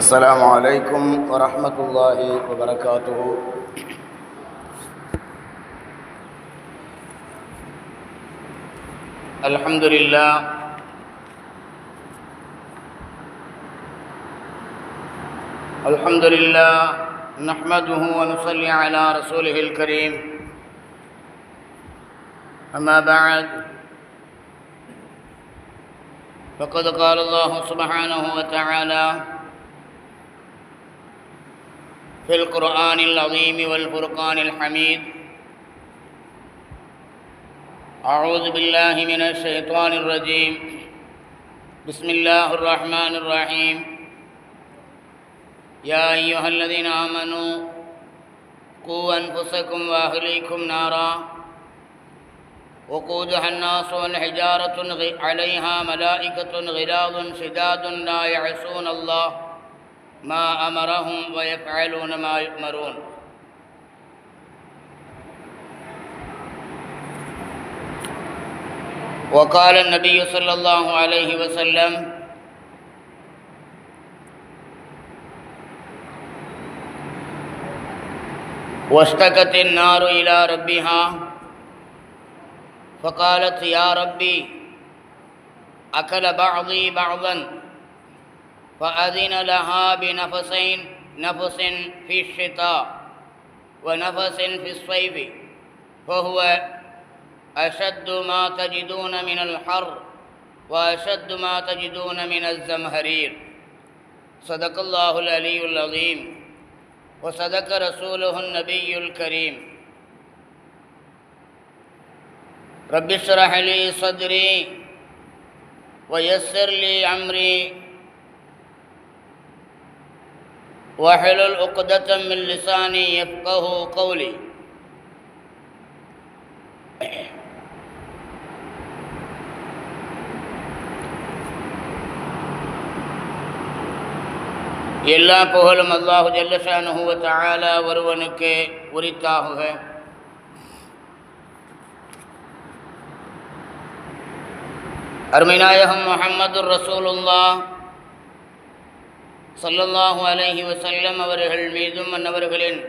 السلام عليكم ورحمة الله وبركاته. الحمد لله نحمده ونصلي على رسوله الكريم. أما بعد فقد قال الله سبحانه وتعالى في القرآن العظيم والفرقان الحميد: أعوذ بالله من الشيطان الرجيم. بسم الله الرحمن الرحيم. يا أيها الذين آمنوا قوا أنفسكم وأهليكم نارا وقودها الناس والحجارة عليها ملائكة غلاظ شداد لا يعصون الله ما أمرهم ويفعلون ما يؤمرون. وقال النبي صلى الله عليه وسلم: واشتكت النار إلى ربها فقالت: يا ربي أكل بعضي بعضا، فأذن لها بنفسين، نفس في الشتاء ونفس في الصيف، فهو أشد ما تجدون من الحر وأشد ما تجدون من الزمهرير. صدق الله العلي العظيم وصدق رسوله النبي الكريم. رب اشرح لي صدري ويسر لي أمري واحلل عقدة من لساني يفقه قولي. எல்லா புகழும் அல்லாஹு ஜல்ல ஷானுஹு வ தஆலா ஒருவனுக்கே உரித்தாகுக. அருமைநாயகம் முஹம்மதுர் ரசூலுல்லாஹ் ஸல்லல்லாஹு அலைஹி வஸல்லம் அவர்கள் மீதும் அன்னவர்களின்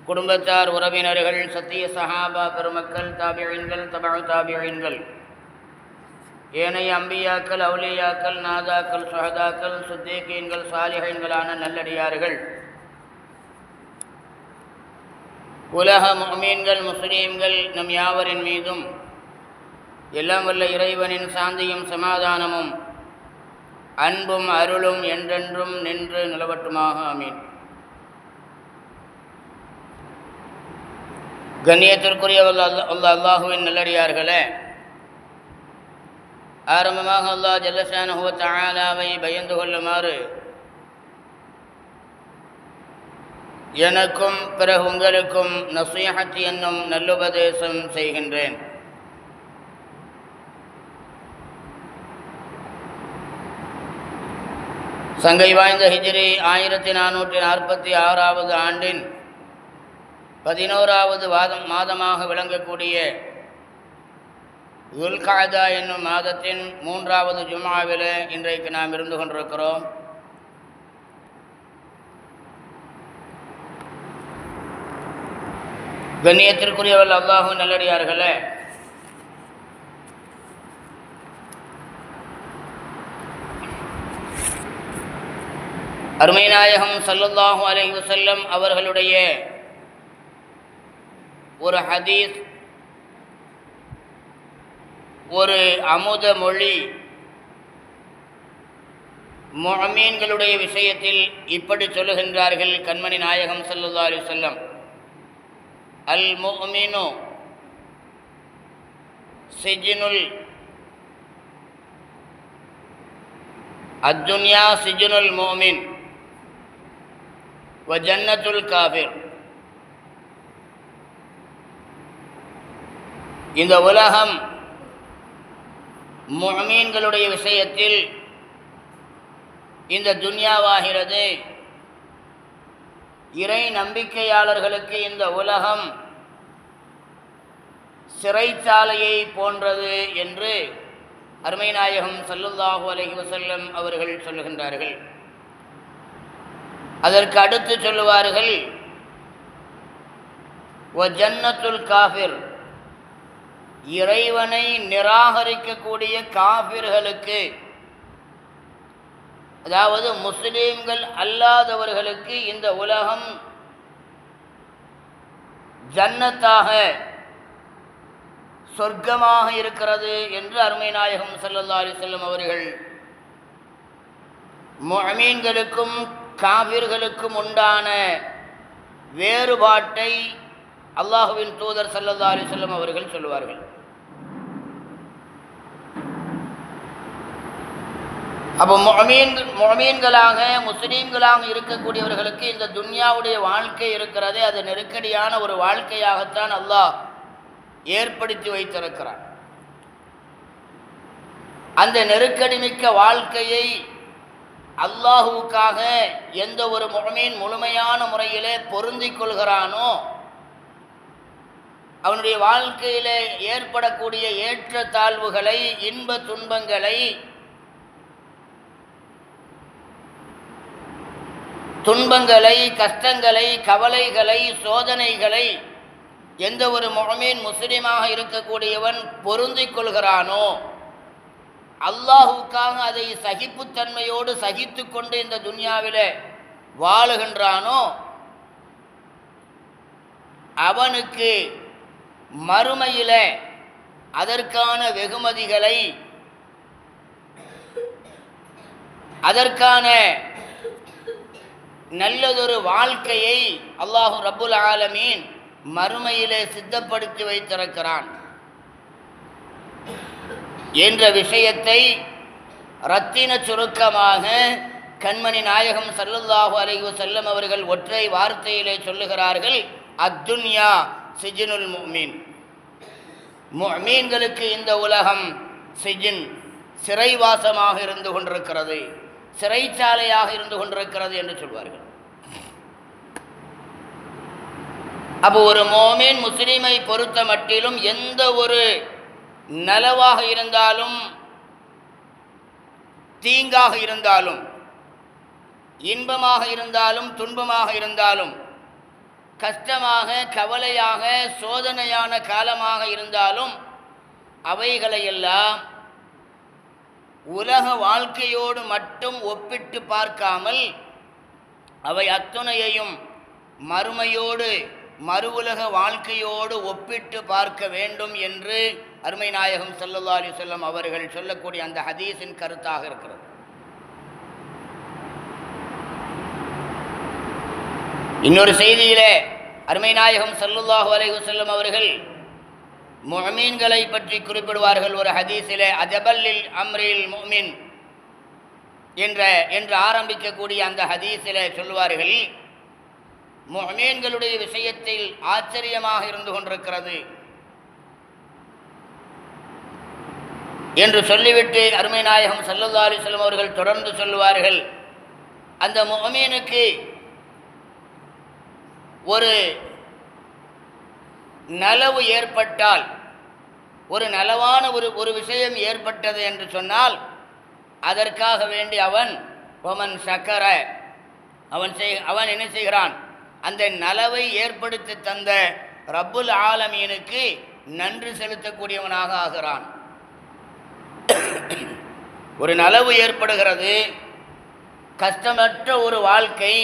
குடும்பத்தார், உறவினர்கள், சத்திய சஹாபா பெருமக்கள், தாபிஈன்கள், தபஉ தாபிஈன்கள், ஏனைய அம்பியாக்கள், அவுலியாக்கள், நாதாக்கள், ஷஹதாக்கள், சித்தீகீன்கள், சாலிஹீன்களான நல்லடியார்கள், உலக முஃமின்கள், முஸ்லீம்கள் நம் யாவரின் மீதும் எல்லாம் வல்ல இறைவனின் சாந்தியும் சமாதானமும் அன்பும் அருளும் என்றென்றும் நின்று நிலவட்டுமாக. ஆமீன். கண்ணியத்திற்குரிய அல்லாஹுவின் நல்லடியார்களே, ஆரம்பமாக அல்லாஹ் ஜல்ல ஷானுஹு வ தஆலாவை பயந்து கொள்ளுமாறு எனக்கும் பிறகு உங்களுக்கும் நஸீஹத் என்னும் நல்லுபதேசம் செய்கின்றேன். சங்கை வாய்ந்த ஹிஜ்ரி 1446 ஆண்டின் 11வது மாதமாக விளங்கக்கூடிய துல்காதா என்னும் மாதத்தின் 3வது ஜும்ஆவில் இன்றைக்கு நாம் இருந்து கொண்டிருக்கிறோம். கண்ணியத்திற்குரியவர்கள் அல்லாஹு நல்லடியார்களே, அருமைநாயகம் ஸல்லல்லாஹு அலைஹி வஸல்லம் அவர்களுடைய ஒரு ஹதீஸ், ஒரு அமுத மொழி முஅ்மின்களுடைய விஷயத்தில் இப்படி சொல்லுகின்றார்கள் கண்மணி நாயகம் ஸல்லல்லாஹு அலைஹி வஸல்லம்: அல் முஃமினு சிஜ்னுல் அத்துன்யா சிஜ்னுல் முஃமின் வ ஜன்னத்துல் காஃபிர். இந்த உலகம் முஃமின்களுடைய விஷயத்தில் இந்த துன்யாவாகிறது, இறை நம்பிக்கையாளர்களுக்கு இந்த உலகம் சிறைச்சாலையை போன்றது என்று அருமை நாயகம் ஸல்லல்லாஹு அலைஹி வஸல்லம் அவர்கள் சொல்லுகின்றார்கள். அதற்கு அடுத்து சொல்லுவார்கள் வ ஜன்னத்துல் காஃபிர், இறைவனை நிராகரிக்கக்கூடிய காஃபிர்களுக்கு, அதாவது முஸ்லிம்கள் அல்லாதவர்களுக்கு இந்த உலகம் ஜன்னத்தாக சொர்க்கமாக இருக்கிறது என்று அருமை நாயகம் ஸல்லல்லாஹு அலைஹி வஸல்லம் அவர்கள் முஅ்மின்களுக்கும் காஃபிர்களுக்கும் உண்டான வேறுபாட்டை அல்லாஹுவின் தூதர் ஸல்லல்லாஹு அலைஹி வஸல்லம் அவர்கள் சொல்லுவார்கள். அப்போ முஅ்மின்களாக முஸ்லீம்களாக இருக்கக்கூடியவர்களுக்கு இந்த துன்யாவுடைய வாழ்க்கை இருக்கிறது, அது நெருக்கடியான ஒரு வாழ்க்கையாகத்தான் அல்லாஹ் ஏற்படுத்தி வைத்திருக்கிறான். அந்த நெருக்கடி மிக்க வாழ்க்கையை அல்லாஹுவுக்காக எந்த ஒரு முஅ்மின் முழுமையான முறையிலே பொருந்திக் கொள்கிறானோ, அவனுடைய வாழ்க்கையிலே ஏற்படக்கூடிய ஏற்ற தாழ்வுகளை, இன்ப துன்பங்களை, கஷ்டங்களை, கவலைகளை, சோதனைகளை எந்த ஒரு முஅ்மின் முஸ்லிமாக இருக்கக்கூடியவன் பொருந்திக் கொள்கிறானோ, அல்லாஹுக்காக அதை சகிப்புத்தன்மையோடு சகித்து கொண்டு இந்த துன்யாவிலே வாழுகின்றானோ, அவனுக்கு மறுமையிலே அதற்கான வெகுமதிகளை, அதற்கான நல்லதொரு வாழ்க்கையை அல்லாஹு ரப்புல் ஆலமீன் மறுமையிலே சித்தப்படுத்தி வைத்திருக்கிறான் என்ற விஷயத்தை ரத்தின சுருக்கமாக கண்மணி நாயகம் ஸல்லல்லாஹு அலைஹி வஸல்லம் அவர்கள் ஒற்றை வார்த்தையிலே சொல்லுகிறார்கள், அத்துன்யா சிஜ்னுல் முஃமின். முஃமின்களுக்கு இந்த உலகம் சிஜ்ன், சிறைவாசமாக இருந்து கொண்டிருக்கிறது, சிறைச்சாலையாக இருந்து கொண்டிருக்கிறது என்று சொல்வார்கள். அப்போ ஒரு மோமீன் முஸ்லிமை பொறுத்த மட்டிலும் எந்த ஒரு நலவாக இருந்தாலும், தீங்காக இருந்தாலும், இன்பமாக இருந்தாலும், துன்பமாக இருந்தாலும், கஷ்டமாக, கவலையாக, சோதனையான காலமாக இருந்தாலும், அவைகளையெல்லாம் உலக வாழ்க்கையோடு மட்டும் ஒப்பிட்டு பார்க்காமல் அவை அத்துணையையும் மறுமையோடு, மறு உலக வாழ்க்கையோடு ஒப்பிட்டு பார்க்க வேண்டும் என்று அருமை நாயகம் ஸல்லல்லாஹு அலைஹி வஸல்லம் அவர்கள் சொல்லக்கூடிய அந்த ஹதீஸின் கருத்தாக இருக்கிறது. இன்னொரு செய்தியிலே அருமை நாயகம் ஸல்லல்லாஹு அலைஹி வஸல்லம் அவர்கள் முஃமின்களை பற்றி குறிப்பிடுவார்கள். ஒரு ஹதீஸிலே அஜபல்லில் அம்ரில் முஃமின் என்று ஆரம்பிக்கக்கூடிய அந்த ஹதீஸிலே சொல்லுவார்கள், முஃமின்களுடைய விஷயத்தில் ஆச்சரியமாக இருந்து கொண்டிருக்கிறது என்று சொல்லிவிட்டு அருமை நாயகம் ஸல்லல்லாஹு அலைஹி வஸல்லம் அவர்கள் தொடர்ந்து சொல்லுவார்கள், அந்த முஃமினுக்கு ஒரு நலவு ஏற்பட்டால், ஒரு நலவான ஒரு விஷயம் ஏற்பட்டது என்று சொன்னால், அதற்காக வேண்டி அவன் ஒமன் ஷக்கர, அவன் என்ன செய்கிறான், அந்த நலவை ஏற்படுத்தி தந்த ரப்புல் ஆலமீனுக்கு நன்றி செலுத்தக்கூடியவனாக ஆகிறான். ஒரு நலவு ஏற்படுகிறது, கஷ்டமற்ற ஒரு வாழ்க்கை,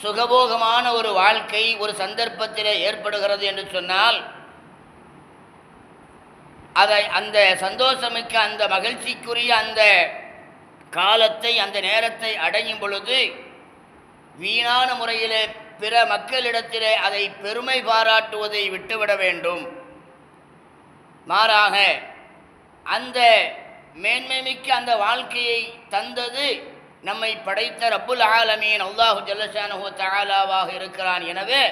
சுகபோகமான ஒரு வாழ்க்கை ஒரு சந்தர்ப்பத்திலே ஏற்படுகிறது என்று சொன்னால், அதை அந்த சந்தோஷமிக்க, அந்த மகிழ்ச்சிக்குரிய அந்த காலத்தை, அந்த நேரத்தை அடையும் பொழுது வீணான முறையிலே பிற மக்களிடத்திலே அதை பெருமை பாராட்டுவதை விட்டுவிட வேண்டும். மாறாக அந்த மேன்மைமிக்க அந்த வாழ்க்கையை தந்தது நம்மை படைத்த ரப்புல் ஆலமீன் அல்லாஹு ஜல்லஷானுஹு வ தஆலாவாக இருக்கிறான். எனவே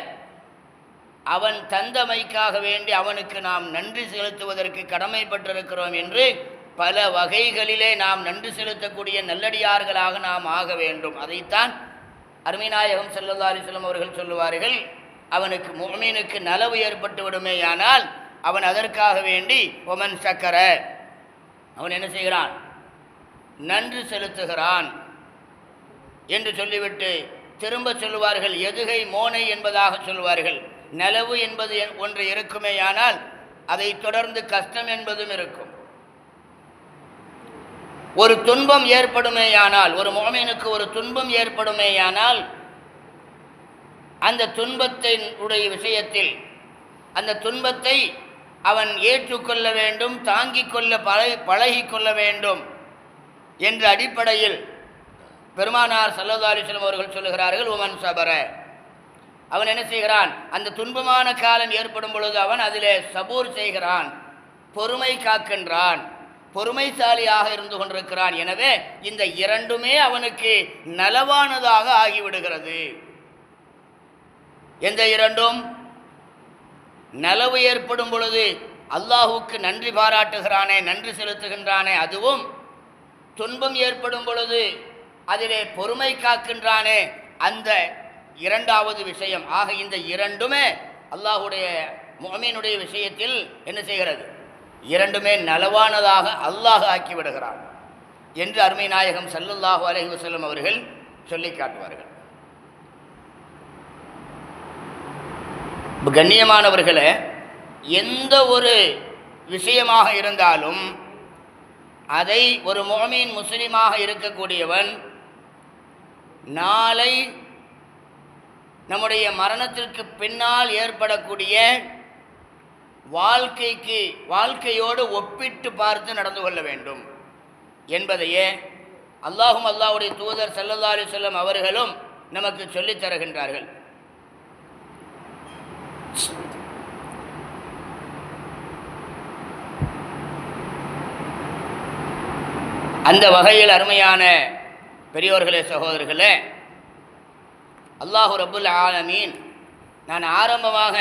அவன் தந்தமைக்காக வேண்டி அவனுக்கு நாம் நன்றி செலுத்துவதற்கு கடமைப்பட்டிருக்கிறோம் என்று பல வகைகளிலே நாம் நன்றி செலுத்தக்கூடிய நல்லடியார்களாக நாம் ஆக வேண்டும். அதைத்தான் அருமைநாயகம் ஸல்லல்லாஹு அலைஹி வஸல்லம் அவர்கள் சொல்லுவார்கள், அவனுக்கு முஃமினுக்கு நலவு ஏற்பட்டு விடுமேயானால் அவன் அதற்காக வேண்டி ஒமன் ஷக்கர, அவன் என்ன செய்கிறான், நன்றி செலுத்துகிறான் என்று சொல்லிவிட்டு திரும்ப சொல்லுவார்கள், எதுகை மோனை என்பதாக சொல்வார்கள். நலவு என்பது ஒன்று இருக்குமேயானால் அதை தொடர்ந்து கஷ்டம் என்பதும் இருக்கும். ஒரு துன்பம் ஏற்படுமேயானால், ஒரு முஃமினுக்கு ஒரு துன்பம் ஏற்படுமேயானால், அந்த துன்பத்தின் உடைய விஷயத்தில் அந்த துன்பத்தை அவன் ஏற்றுக்கொள்ள வேண்டும், தாங்கிக் கொள்ள பழகி கொள்ள வேண்டும் என்ற அடிப்படையில் பெருமானார் ஸல்லல்லாஹு அலைஹி வஸல்லம் அவர்கள் சொல்லுகிறார்கள், உமன் சபர, அவன் என்ன செய்கிறான், அந்த துன்பமான காலம் ஏற்படும் பொழுது அவன் அதிலே சபூர் செய்கிறான், பொறுமை காக்கின்றான், பொறுமைசாலியாக இருந்து கொண்டிருக்கிறான். எனவே இந்த இரண்டுமே அவனுக்கு நலவானதாக ஆகிவிடுகிறது. எந்த இரண்டும்? நலவு ஏற்படும் பொழுது அல்லாஹுக்கு நன்றி பாராட்டுகிறானே, நன்றி செலுத்துகின்றானே, அதுவும் துன்பம் ஏற்படும் பொழுது அதிலே பொறுமை காக்கின்றானே, அந்த இரண்டாவது விஷயம். ஆக இந்த இரண்டுமே அல்லாஹுடைய முஃமினுடைய விஷயத்தில் என்ன செய்கிறது? இரண்டுமே நலவானதாக அல்லாஹ் ஆக்கிவிடுகிறான் என்று அருமை நாயகம் ஸல்லல்லாஹு அலைஹி வஸல்லம் அவர்கள் சொல்லி காட்டுவார்கள். கண்ணியமானவர்களே, எந்த ஒரு விஷயமாக இருந்தாலும் அதை ஒரு முஃமின் முஸ்லிமாக இருக்கக்கூடியவன் நாளை நம்முடைய மரணத்திற்கு பின்னால் ஏற்படக்கூடிய வாழ்க்கையோடு ஒப்பிட்டு பார்த்து நடந்து கொள்ள வேண்டும் என்பதையே அல்லாஹும் அல்லாஹ்வுடைய தூதர் ஸல்லல்லாஹு அலைஹி வஸல்லம் அவர்களும் நமக்கு சொல்லித் தருகின்றார்கள். அந்த வகையில் அருமையான பெரியோர்களே, சகோதரர்களே, அல்லாஹு ரப்புல் ஆலமீன் நான் ஆரம்பமாக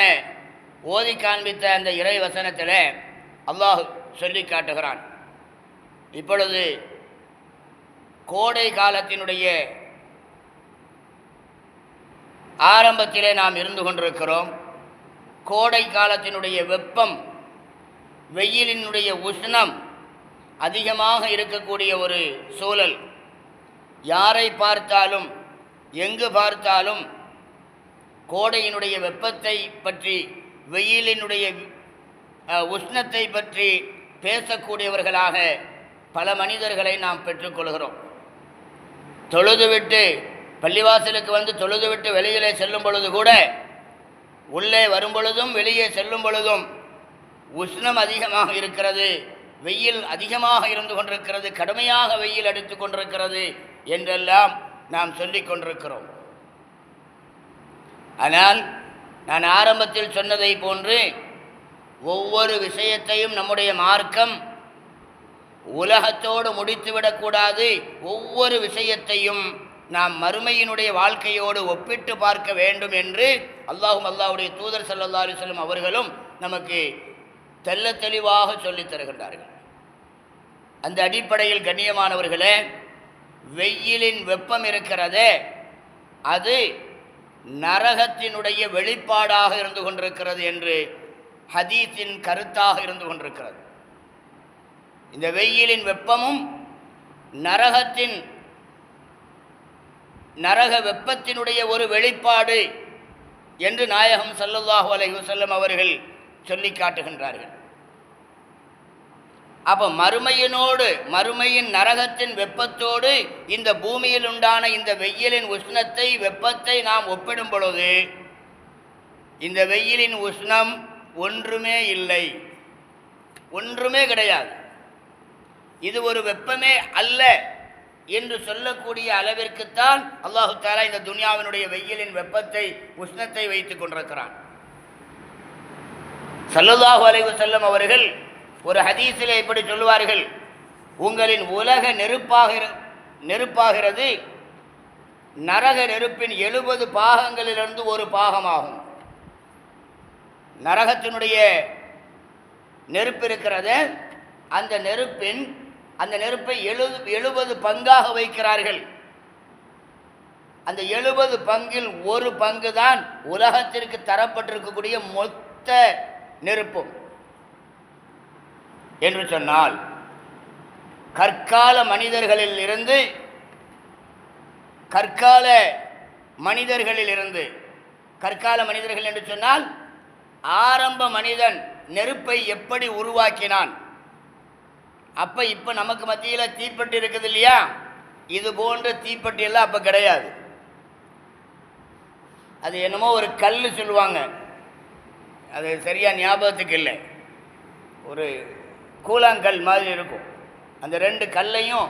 ஓதி காண்பித்த அந்த இறை வசனத்தில் அல்லாஹ் சொல்லி காட்டுகிறான். இப்பொழுது கோடை காலத்தினுடைய ஆரம்பத்திலே நாம் இருந்து கொண்டிருக்கிறோம். கோடை காலத்தினுடைய வெப்பம், வெயிலினுடைய உஷ்ணம் அதிகமாக இருக்கக்கூடிய ஒரு சூழல். யாரை பார்த்தாலும் எங்கு பார்த்தாலும் கோடையினுடைய வெப்பத்தை பற்றி, வெயிலினுடைய உஷ்ணத்தை பற்றி பேசக்கூடியவர்களாக பல மனிதர்களை நாம் பெற்றுக்கொள்கிறோம். தொழுதுவிட்டு பள்ளிவாசலுக்கு வந்து தொழுதுவிட்டு வெளியிலே செல்லும் பொழுது கூட, உள்ளே வரும் பொழுதும் வெளியே செல்லும் பொழுதும் உஷ்ணம் அதிகமாக இருக்கிறது, வெயில் அதிகமாக இருந்து கொண்டிருக்கிறது, கடுமையாக வெயில் அடித்து கொண்டிருக்கிறது என்றெல்லாம் நாம் சொல்லிக் கொண்டிருக்கிறோம். ஆனால் நான் ஆரம்பத்தில் சொன்னதை போன்று ஒவ்வொரு விஷயத்தையும் நம்முடைய மார்க்கம் உலகத்தோடு முடித்துவிடக்கூடாது. ஒவ்வொரு விஷயத்தையும் நாம் மறுமையினுடைய வாழ்க்கையோடு ஒப்பிட்டு பார்க்க வேண்டும் என்று அல்லாஹும் அல்லாஹ்வுடைய தூதர் ஸல்லல்லாஹு அலைஹி வஸல்லம் அவர்களும் நமக்கு தெள்ள தெளிவாக சொல்லித் தருகின்றார்கள். அந்த அடிப்படையில் கண்ணியமானவர்களே, வெயிலின் வெப்பம் இருக்கிறதே, அது நரகத்தினுடைய வெளிப்பாடாக இருந்து கொண்டிருக்கிறது என்று ஹதீஸின் கருத்தாக இருந்து கொண்டிருக்கிறது. இந்த வெயிலின் வெப்பமும் நரக வெப்பத்தினுடைய ஒரு வெளிப்பாடு என்று நாயகம் ஸல்லல்லாஹு அலைஹி வஸல்லம் அவர்கள் சொல்லி காட்டுகின்றார்கள். அப்போ மறுமையின் நரகத்தின் வெப்பத்தோடு இந்த பூமியில் உண்டான இந்த வெயிலின் உஷ்ணத்தை, வெப்பத்தை நாம் ஒப்பிடும் பொழுது இந்த வெயிலின் உஷ்ணம் ஒன்றுமே இல்லை, ஒன்றுமே கிடையாது. இது ஒரு வெப்பமே அல்ல என்று சொல்லக்கூடிய அளவிற்குத்தான் அல்லாஹு தஆலா இந்த துன்யாவினுடைய வெயிலின் வெப்பத்தை, உஷ்ணத்தை வைத்துக் கொண்டிருக்கிறான். ஸல்லல்லாஹு அலைஹி வஸல்லம் அவர்கள் ஒரு ஹதீஸிலே இப்படி சொல்லுவார்கள், உங்களின் உலக நெருப்பாகிறது நரக நெருப்பின் 70 பாகங்களிலிருந்து ஒரு பாகமாகும். நரகத்தினுடைய நெருப்பு இருக்கிறது, அந்த நெருப்பை 70 பங்காக வைக்கிறார்கள். அந்த 70 பங்கில் ஒரு பங்கு தான் உலகத்திற்கு தரப்பட்டிருக்கக்கூடிய மொத்த நெருப்பும். என்று சொன்னால் கற்கால மனிதர்களில் இருந்து கற்கால மனிதர்களிலிருந்து, கற்கால மனிதர்கள் என்று சொன்னால் ஆரம்ப மனிதன் நெருப்பை எப்படி உருவாக்கினான். அப்போ இப்போ நமக்கு மத்தியில் தீப்பெட்டி இருக்குது இல்லையா, இது போன்ற தீப்பெட்டி எல்லாம் அப்போ கிடையாது. அது என்னமோ ஒரு கல் சொல்லுவாங்க, அது சரியாக ஞாபகத்துக்கு இல்லை, ஒரு கூழாங்கல் மாதிரி இருக்கும். அந்த ரெண்டு கல்லையும்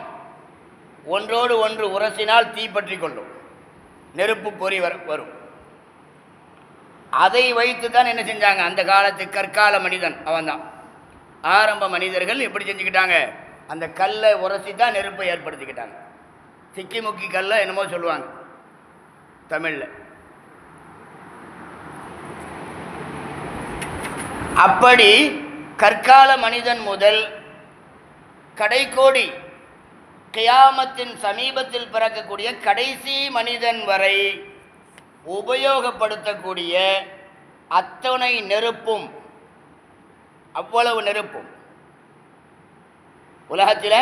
ஒன்றோடு ஒன்று உரசினால் தீப்பற்றி கொள்ளும், நெருப்பு பொறி வரும். அதை வைத்து தான் என்ன செஞ்சாங்க அந்த காலத்து கற்கால மனிதன், அவன்தான். ஆரம்ப மனிதர்கள் எப்படி செஞ்சுக்கிட்டாங்க, அந்த கல்லை உரசி தான் நெருப்பை ஏற்படுத்திக்கிட்டாங்க. சிக்கி முக்கி கல்லை என்னமோ சொல்லுவாங்க தமிழில். அப்படி கற்கால மனிதன் முதல் கடைக்கோடி கியாமத்தின் சமீபத்தில் பிறக்கக்கூடிய கடைசி மனிதன் வரை உபயோகப்படுத்தக்கூடிய அத்தனை நெருப்பும், அவ்வளவு நெருப்பும் உலகத்தில்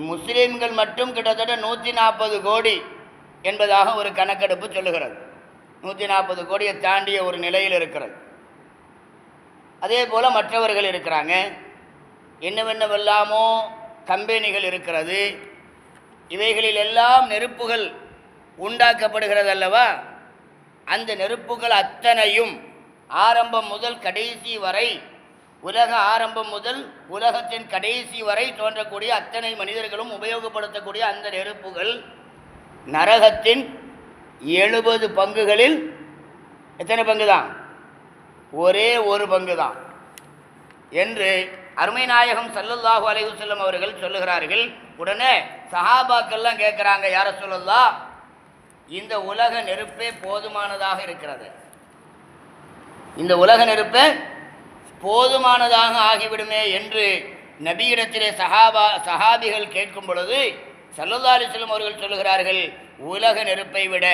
முஸ்லீம்கள் மட்டும் கிட்டத்தட்ட 140 கோடி என்பதாக ஒரு கணக்கெடுப்பு சொல்லுகிறது. 140 கோடியை தாண்டிய ஒரு நிலையில் இருக்கிறது. அதே போல் மற்றவர்கள் இருக்கிறாங்க, என்னவென்னவெல்லாமோ கம்பெனிகள் இருக்கிறது. இவைகளில் எல்லாம் நெருப்புகள் உண்டாக்கப்படுகிறது அல்லவா. அந்த நெருப்புகள் அத்தனையும் ஆரம்பம் முதல் கடைசி வரை, உலக ஆரம்பம் முதல் உலகத்தின் கடைசி வரை தோன்றக்கூடிய அத்தனை மனிதர்களும் உபயோகப்படுத்தக்கூடிய அந்த நெருப்புகள் நரகத்தின் 70 பங்குகளில் எத்தனை பங்கு தான், ஒரே ஒரு பங்கு தான் என்று அருமை நாயகம் ஸல்லல்லாஹு அலைஹி வஸல்லம் அவர்கள் சொல்லுகிறார்கள். உடனே சஹாபாக்கள்லாம் கேட்குறாங்க, யார சொல்லலாம், இந்த உலக நெருப்பே போதுமானதாக இருக்கிறது, இந்த உலக நெருப்பே போதுமானதாக ஆகிவிடுமே என்று நபியிடத்திலே சஹாபிகள் கேட்கும் பொழுது ஸல்லல்லாஹு அலைஹி வஸல்லம் அவர்கள் சொல்லுகிறார்கள், உலக நெருப்பை விட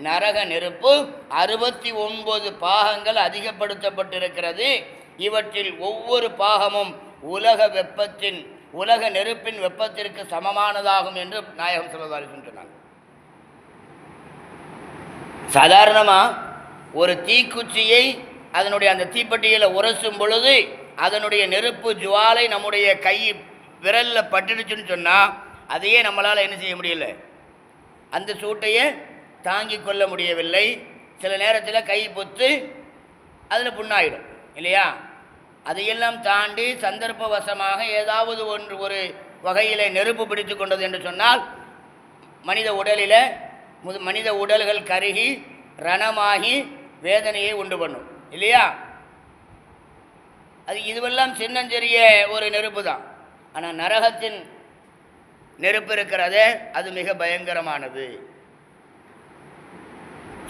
நரக நெருப்பு 69 பாகங்கள் அதிகப்படுத்தப்பட்டிருக்கிறது. இவற்றில் ஒவ்வொரு பாகமும் உலக நெருப்பின் வெப்பத்திற்கு சமமானதாகும் என்று நாயகம் ஸல்லல்லாஹு அலைஹி வஸல்லம் சொன்னாங்க. சாதாரணமாக ஒரு தீக்குச்சியை அதனுடைய அந்த தீப்பெட்டியில் உரசும் பொழுது அதனுடைய நெருப்பு ஜுவாலை நம்முடைய கை விரலில் பட்டுடுச்சுன்னு சொன்னால் அதையே நம்மளால் என்ன செய்ய முடியல, அந்த சூட்டையே தாங்கி கொள்ள முடியவில்லை. சில நேரத்தில் கை பொத்து அதில் புண்ணாயிடும் இல்லையா. அதையெல்லாம் தாண்டி சந்தர்ப்பவசமாக ஏதாவது ஒரு வகையில் நெருப்பு பிடித்து கொண்டது என்று சொன்னால் மனித உடல்கள் கருகி ரணமாகி வேதனையை உண்டு பண்ணும் இல்லையா. இதுவெல்லாம் சின்னஞ்செறிய ஒரு நெருப்பு தான். ஆனால் நரகத்தின் நெருப்பு இருக்கிறதே அது மிக பயங்கரமானது.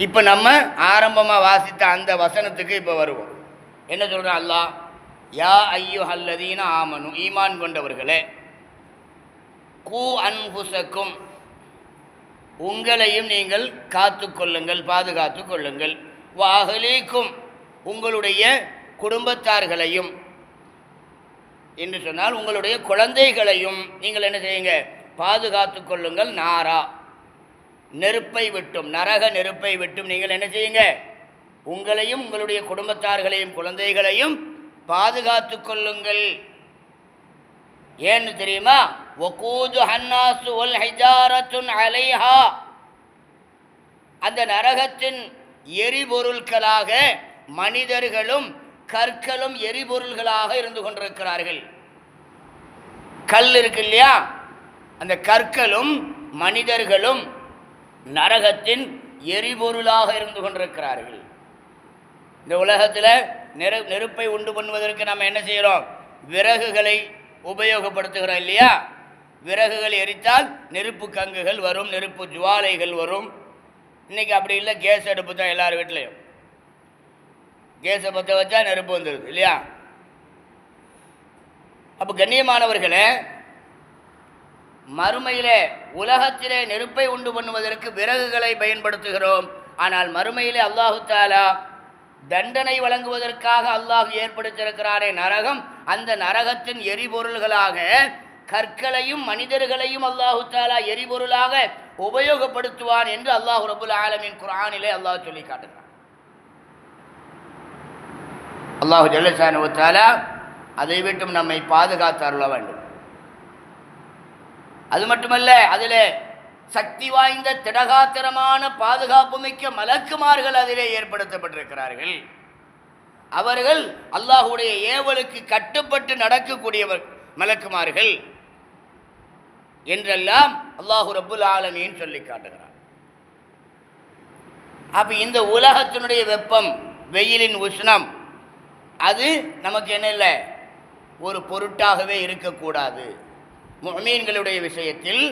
இப்போ நம்ம ஆரம்பமாக வாசித்த அந்த வசனத்துக்கு இப்போ வருவோம். என்ன சொல்கிறான் அல்லாஹ், யா அய்யுஹல்லதீன ஆமனு, ஈமான் கொண்டவர்களே, கூ அன்ஃபுஸக்கும், உங்களையும் நீங்கள் காத்து கொள்ளுங்கள், பாதுகாத்து கொள்ளுங்கள், வஅஹ்லீக்கும், உங்களுடைய குடும்பத்தார்களையும் என்று சொன்னால் உங்களுடைய குழந்தைகளையும் நீங்கள் என்ன செய்யுங்க, பாதுகாத்து கொள்ளுங்கள், நாரா, நெருப்பை விட்டும், நரக நெருப்பை விட்டும் நீங்கள் என்ன செய்யுங்க, உங்களையும் உங்களுடைய குடும்பத்தார்களையும் குழந்தைகளையும் பாதுகாத்து கொள்ளுங்கள். ஏன்னு தெரியுமா, வகூதுஹா அன்னாசு வல் ஹிஜாரத்துன் அலைஹா, அந்த நரகத்தின் எரிபொருட்களாக மனிதர்களும் கற்களும் எரிபொருள்களாக இருந்து கொண்டிருக்கிறார்கள். கல் இருக்கு இல்லையா, அந்த கற்களும் மனிதர்களும் நரகத்தின் எரிபொருளாக இருந்து கொண்டிருக்கிறார்கள். இந்த உலகத்தில் நெருப்பை உண்டு பண்ணுவதற்கு நம்ம என்ன செய்கிறோம், விறகுகளை உபயோகப்படுத்துகிறோம் இல்லையா. விறகுகள் எரித்தால் நெருப்பு கங்குகள் வரும், நெருப்பு ஜுவாலைகள் வரும். இன்றைக்கி அப்படி இல்லை, கேஸ் அடுப்பு தான் எல்லார் வீட்லேயும். கேஸை பற்ற வச்சா நெருப்பு வந்துடுது இல்லையா. அப்போ கண்ணியமானவர்களே, மறுமையிலே உலகத்திலே நெருப்பை உண்டு பண்ணுவதற்கு விறகுகளை பயன்படுத்துகிறோம். ஆனால் மறுமையிலே அல்லாஹு தஆலா தண்டனை வழங்குவதற்காக அல்லாஹ் ஏற்படுத்தியிருக்கிறாரே நரகம், அந்த நரகத்தின் எரிபொருள்களாக கற்களையும் மனிதர்களையும் அல்லாஹு தாலா எரிபொருளாக உபயோகப்படுத்துவான் என்று அல்லாஹ் ரப்புல் ஆலமீன் குர்ஆனிலே அல்லாஹ் சொல்லி காட்டுகிறான். அல்லாஹு ஜல்லஷானு வ தஆலா அதை விட்டும் நம்மை பாதுகாத்து அருள வேண்டும். அது மட்டுமல்ல, அதில் சக்தி வாய்ந்த திடகாத்திரமான பாதுகாப்பு மிக்க மலக்குமார்கள் அதிலே ஏற்படுத்தப்பட்டிருக்கிறார்கள். அவர்கள் அல்லாஹுடைய ஏவலுக்கு கட்டுப்பட்டு நடக்கக்கூடியவர் மலக்குமார்கள் என்றெல்லாம் அல்லாஹு ரப்புல் ஆலமீன் சொல்லி காட்டுகிறார். அப்ப இந்த உலகத்தினுடைய வெப்பம், வெயிலின் உஷ்ணம், அது நமக்கு என்ன இல்லை, ஒரு பொருட்டாகவே இருக்கக்கூடாது. முஃமின்களுடைய விஷயத்தில்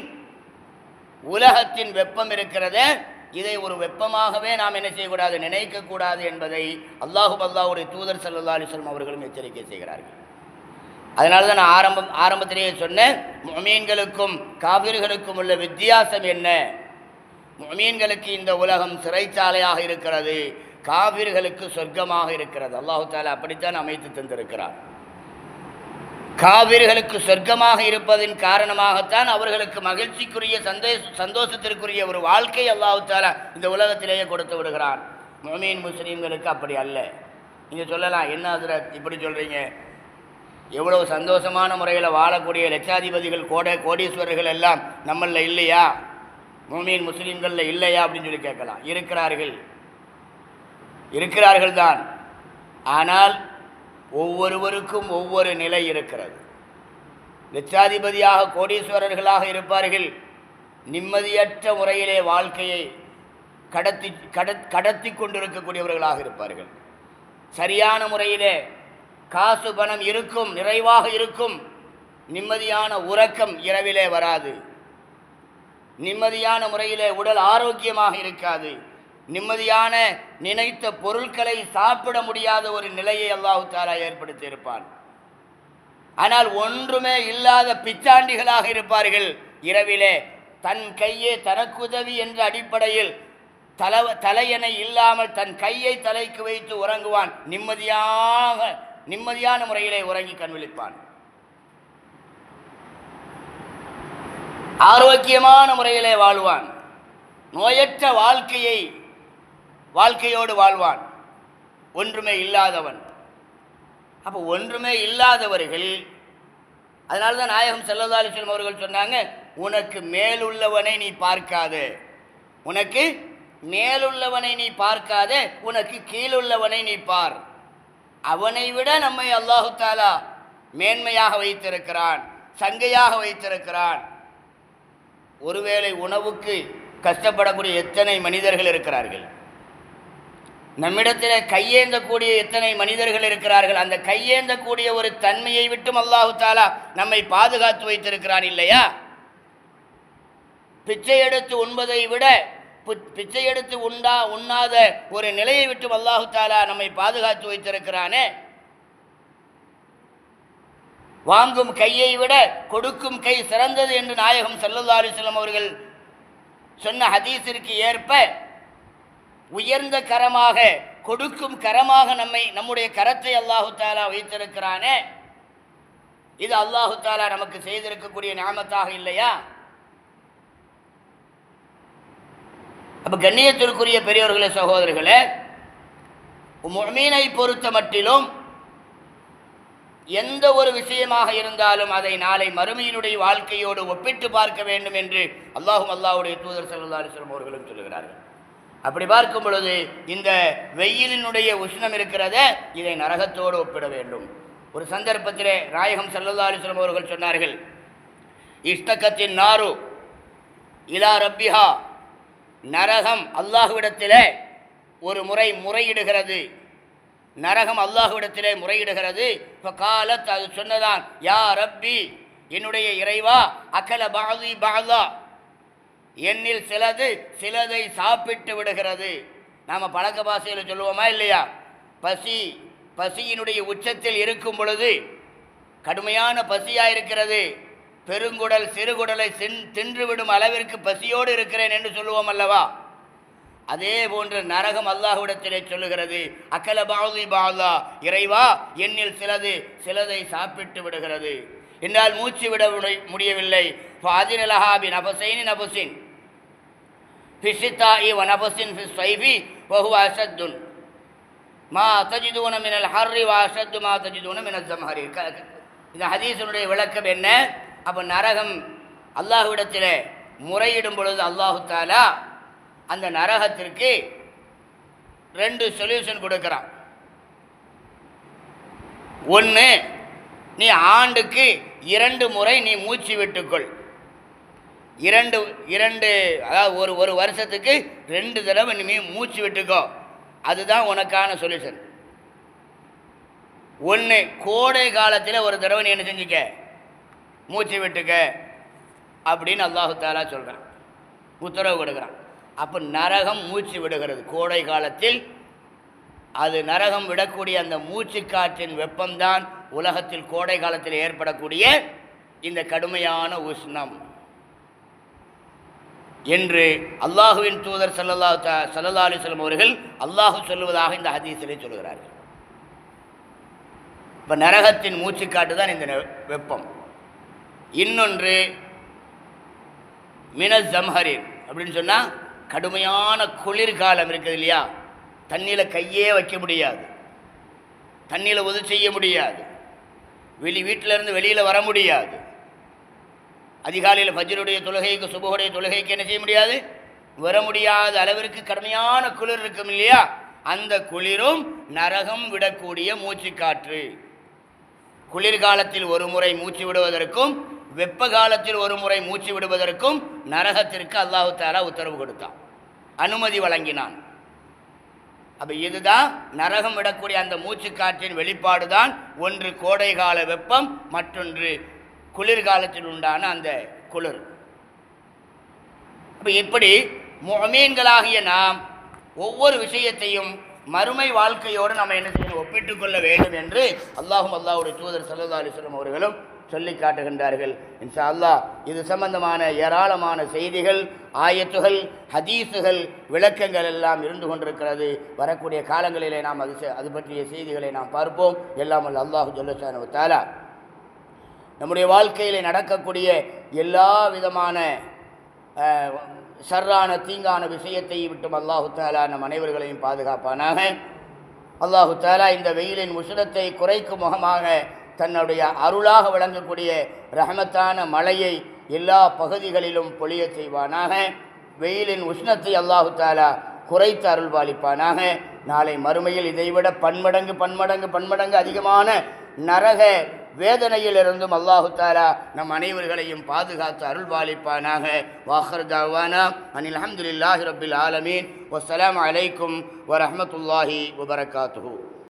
உலகத்தின் வெப்பம் இருக்கிறத, இதை ஒரு வெப்பமாகவே நாம் என்ன செய்யக்கூடாது, நினைக்கக்கூடாது என்பதை அல்லாஹுடைய தூதர் ஸல்லல்லாஹு அலைஹி வஸல்லம் அவர்களும் எச்சரிக்கை செய்கிறார்கள். அதனால தான் நான் ஆரம்பத்திலேயே சொன்னேன், முஃமின்களுக்கும் காபிர்களுக்கும் உள்ள வித்தியாசம் என்ன. முஃமின்களுக்கு இந்த உலகம் சிறைச்சாலையாக இருக்கிறது, காபிர்களுக்கு சொர்க்கமாக இருக்கிறது. அல்லாஹு தஆலா அப்படித்தான் அமைத்து தந்திருக்கிறார். காபிர்களுக்கு சொர்க்கமாக இருப்பதின் காரணமாகத்தான் அவர்களுக்கு மகிழ்ச்சிக்குரிய சந்தோஷத்திற்குரிய ஒரு வாழ்க்கை அல்லாஹு தஆலா இந்த உலகத்திலேயே கொடுத்து விடுகிறான். முஃமின் முஸ்லீம்களுக்கு அப்படி அல்ல. நீங்கள் சொல்லலாம், என்ன ஹஜ்ரத் இப்படி சொல்கிறீங்க, எவ்வளவு சந்தோஷமான முறையில் வாழக்கூடிய லட்சாதிபதிகள் கோடீஸ்வரர்கள் எல்லாம் நம்மளில் இல்லையா, முஃமின் முஸ்லீம்களில் இல்லையா அப்படின்னு சொல்லி கேட்கலாம். இருக்கிறார்கள் தான். ஆனால் ஒவ்வொருவருக்கும் ஒவ்வொரு நிலை இருக்கிறது. லட்சாதிபதியாக கோடீஸ்வரர்களாக இருப்பார்கள், நிம்மதியற்ற முறையிலே வாழ்க்கையை கடத்தி கொண்டிருக்கக்கூடியவர்களாக இருப்பார்கள். சரியான முறையிலே காசு பணம் இருக்கும், நிறைவாக இருக்கும், நிம்மதியான உறக்கம் இரவிலே வராது. நிம்மதியான முறையிலே உடல் ஆரோக்கியமாக இருக்காது. நிம்மதியான நினைத்த பொருட்களை சாப்பிட முடியாத ஒரு நிலையை அல்லாஹு தஆலா ஏற்படுத்தி இருப்பான். ஆனால் ஒன்றுமே இல்லாத பிச்சாண்டிகளாக இருப்பார்கள். இரவிலே தன் கையே தனக்குதவி என்ற அடிப்படையில் தலையணை இல்லாமல் தன் கையை தலைக்கு வைத்து உறங்குவான். நிம்மதியான முறையிலே உறங்கி கண் விழிப்பான். ஆரோக்கியமான முறையிலே வாழ்வான். நோயற்ற வாழ்க்கையோடு வாழ்வான். ஒன்றுமே இல்லாதவன். அப்போ ஒன்றுமே இல்லாதவர்கள், அதனால தான் நாயகம் ஸல்லல்லாஹு அலைஹி வஸல்லம் அவர்கள் சொன்னாங்க, உனக்கு மேலுள்ளவனை நீ பார்க்காதே, உனக்கு மேலுள்ளவனை நீ பார்க்காதே, உனக்கு கீழுள்ளவனை நீ பார். அவனை விட நம்மை அல்லாஹு தஆலா மேன்மையாக வைத்திருக்கிறான், சங்கையாக வைத்திருக்கிறான். ஒருவேளை உணவுக்கு கஷ்டப்படக்கூடிய எத்தனை மனிதர்கள் இருக்கிறார்கள், நம்மிடத்தில் கையேந்தக்கூடிய எத்தனை மனிதர்கள் இருக்கிறார்கள். அந்த கையேந்தக்கூடிய ஒரு தன்மையை விட்டும் அல்லாஹு தஆலா நம்மை பாதுகாத்து வைத்திருக்கிறான் இல்லையா? பிச்சை எடுத்து உண்பதை விட பிச்சை எடுத்து உண்ணாத ஒரு நிலையை விட்டு அல்லாஹு தஆலா நம்மை பாதுகாத்து வைத்திருக்கிறானே. வாங்கும் கையை விட கொடுக்கும் கை சிறந்தது என்று நாயகம் ஸல்லல்லாஹு அலைஹி வஸல்லம் அவர்கள் சொன்ன ஹதீஸிற்கு ஏற்ப உயர்ந்த கரமாக, கொடுக்கும் கரமாக நம்முடைய கரத்தை அல்லாஹு தஆலா வைத்திருக்கிறானே. இது அல்லாஹு தஆலா நமக்கு செய்திருக்கக்கூடிய நிஅமத்தாக இல்லையா? அப்ப கண்ணியத்திற்குரிய பெரியவர்களே, சகோதரர்களே, முஃமினை பொறுத்த மட்டிலும் எந்த ஒரு விஷயமாக இருந்தாலும் அதை நாளை மறுமையினுடைய வாழ்க்கையோடு ஒப்பிட்டு பார்க்க வேண்டும் என்று அல்லாஹ்வுடைய தூதர் ஸல்லல்லாஹு அலைஹி வஸல்லம் அவர்களும் சொல்லுகிறார்கள். அப்படி பார்க்கும் பொழுது இந்த வெயிலினுடைய உஷ்ணம் இருக்கிறத, இதை நரகத்தோடு ஒப்பிட வேண்டும். ஒரு சந்தர்ப்பத்திலே நாயகம் ஸல்லல்லாஹு அலைஹி வஸல்லம் அவர்கள் சொன்னார்கள், இஷ்டகத்தின் நாரு இலா ரப்பிஹா, நரகம் அல்லாஹ்விடத்திலே ஒரு முறையிடுகிறது. நரகம் அல்லாஹ்விடத்திலே முறையிடுகிறது. ஃபகாலத், அது சொன்னதான், யா ரப்பி, என்னுடைய இறைவா, அகல பாதி பாதா, என்னில் சிலதை சாப்பிட்டு விடுகிறது. நாம் பழக்க பாஷையில் சொல்லுவோமா இல்லையா? பசியினுடைய உச்சத்தில் இருக்கும் பொழுது, கடுமையான பசியாக இருக்கிறது, பெருங்குடல் சிறுகுடலை தின்றுவிடும் அளவிற்கு பசியோடு இருக்கிறேன் என்று சொல்லுவோம் அல்லவா? அதே போன்று நரகம் அல்லாஹ்விடத்திலே சொல்லுகிறது, அகல பாதி பாதா, இறைவா, என்னில் சிலதை சாப்பிட்டு விடுகிறது. என்னால் மூச்சு விட முடியவில்லை. ஃபாதினலஹா பி நபஸைனி நபஸின் ஃபிஸ்ஸித்தாஇ வ நபஸின் ஃபிஸ்ஸைஃபி வஹுவ அஸத்துன் மா தஜிதுன மினல் ஹர்ரி வ அஸத்து மா தஜிதுன மினல் ஜம்ஹரி. இந்த ஹதீஸினுடைய விளக்கம் என்ன? அப்போ நரகம் அல்லாஹ்விடத்தில் முறையிடும் பொழுது அல்லாஹு தஆலா அந்த நரகத்திற்கு 2 சொல்யூஷன் கொடுக்குறான். ஒன்று, நீ ஆண்டுக்கு 2 முறை நீ மூச்சு விட்டுக்கொள். அதாவது ஒரு வருஷத்துக்கு 2 தடவை நீ மூச்சு விட்டுக்கோ. அதுதான் உனக்கான சொல்யூஷன். ஒன்று, கோடை காலத்தில் ஒரு தடவை நீ என்ன செஞ்சுக்க, மூச்சு விட்டுக்க அப்படின்னு அல்லாஹு தஆலா சொல்கிறான், உத்தரவு கொடுக்குறான். அப்போ நரகம் மூச்சு விடுகிறது கோடை காலத்தில். அது நரகம் விடக்கூடிய அந்த மூச்சு காற்றின் வெப்பம்தான் உலகத்தில் கோடை காலத்தில் ஏற்படக்கூடிய இந்த கடுமையான உஷ்ணம் என்று அல்லாஹுவின் தூதர் ஸல்லல்லாஹு அலைஹி வஸல்லம் அவர்கள் அல்லாஹு சொல்லுவதாக இந்த ஹதீஸிலே சொல்கிறார்கள். இப்போ நரகத்தின் மூச்சு காற்று தான் இந்த வெப்பம். இன்னொன்று மினல் ஜம்ஹரீர் அப்படின்னு சொன்னால் கடுமையான குளிர்காலம் இருக்குது இல்லையா, தண்ணியில் கையே வைக்க முடியாது, தண்ணியில் உதவி செய்ய முடியாது, வீட்டிலேருந்து வெளியில் வர முடியாது, அதிகாலையில் ஃபஜ்ருடைய தொழுகைக்கு சுபஹுடைய தொழுகைக்கு என்ன செய்ய முடியாது, வர முடியாத அளவிற்கு கடுமையான குளிர் இருக்கும் இல்லையா, அந்த குளிரும் நரகம் விடக்கூடிய மூச்சு காற்று. குளிர்காலத்தில் ஒரு முறை மூச்சு விடுவதற்கும் வெப்ப காலத்தில் ஒரு முறை மூச்சு விடுவதற்கும் நரகத்திற்கு அல்லாஹு தஆலா உத்தரவு கொடுத்தான், அனுமதி வழங்கினான். அப்போ இதுதான் நரகம் விடக்கூடிய அந்த மூச்சு காற்றின் வெளிப்பாடு தான். ஒன்று கோடை கால வெப்பம், மற்றொன்று குளிர்காலத்தில் உண்டான அந்த குளிர். அப்போ இப்படி முஃமின்களாகிய நாம் ஒவ்வொரு விஷயத்தையும் மறுமை வாழ்க்கையோடு நம்ம என்ன செய்யணும், ஒப்பிட்டுக் கொள்ள வேண்டும் என்று அல்லாஹ்வுடைய தூதர் ஸல்லல்லாஹு அலைஹி வஸல்லம் அவர்களும் சொல்லி காட்டுகின்றார்கள். இன்ஷா அல்லாஹ் இது சம்பந்தமான ஏராளமான செய்திகள், ஆயத்துகள், ஹதீஸுகள், விளக்கங்கள் எல்லாம் இருந்து கொண்டிருக்கிறது. வரக்கூடிய காலங்களிலே நாம் அது பற்றிய செய்திகளை நாம் பார்ப்போம். எல்லாம் அல்லாஹ் ஜல்லஷானஹு வ தஆலா நம்முடைய வாழ்க்கையில் நடக்கக்கூடிய எல்லா விதமான ஷர்ரான தீங்கான விஷயத்தை விட்டும் அல்லாஹு தஆலா நம் அனைவர்களையும் பாதுகாப்பானாக. அல்லாஹு தஆலா இந்த வெயிலின் உஷ்ணத்தை குறைக்கும் முகமாக தன்னுடைய அருளாக விளங்கக்கூடிய ரஹமத்தான மழையை எல்லா பகுதிகளிலும் பொழிய செய்வானாக. வெயிலின் உஷ்ணத்தை அல்லாஹு தஆலா குறைத்து அருள்பாலிப்பானாக. நாளை மறுமையில் இதைவிட பன்மடங்கு அதிகமான நரக வேதனையிலிருந்தும் அல்லாஹு தஆலா நம் அனைவர்களையும் பாதுகாத்து அருள்பாலிப்பானாக. வாஹிர் தஅவானா அனில் ஹம்துலில்லாஹி ரப்பில் ஆலமீன். வஸ்ஸலாமு அலைக்கும் வரஹ்மத்துல்லாஹி வபரகாத்துஹு.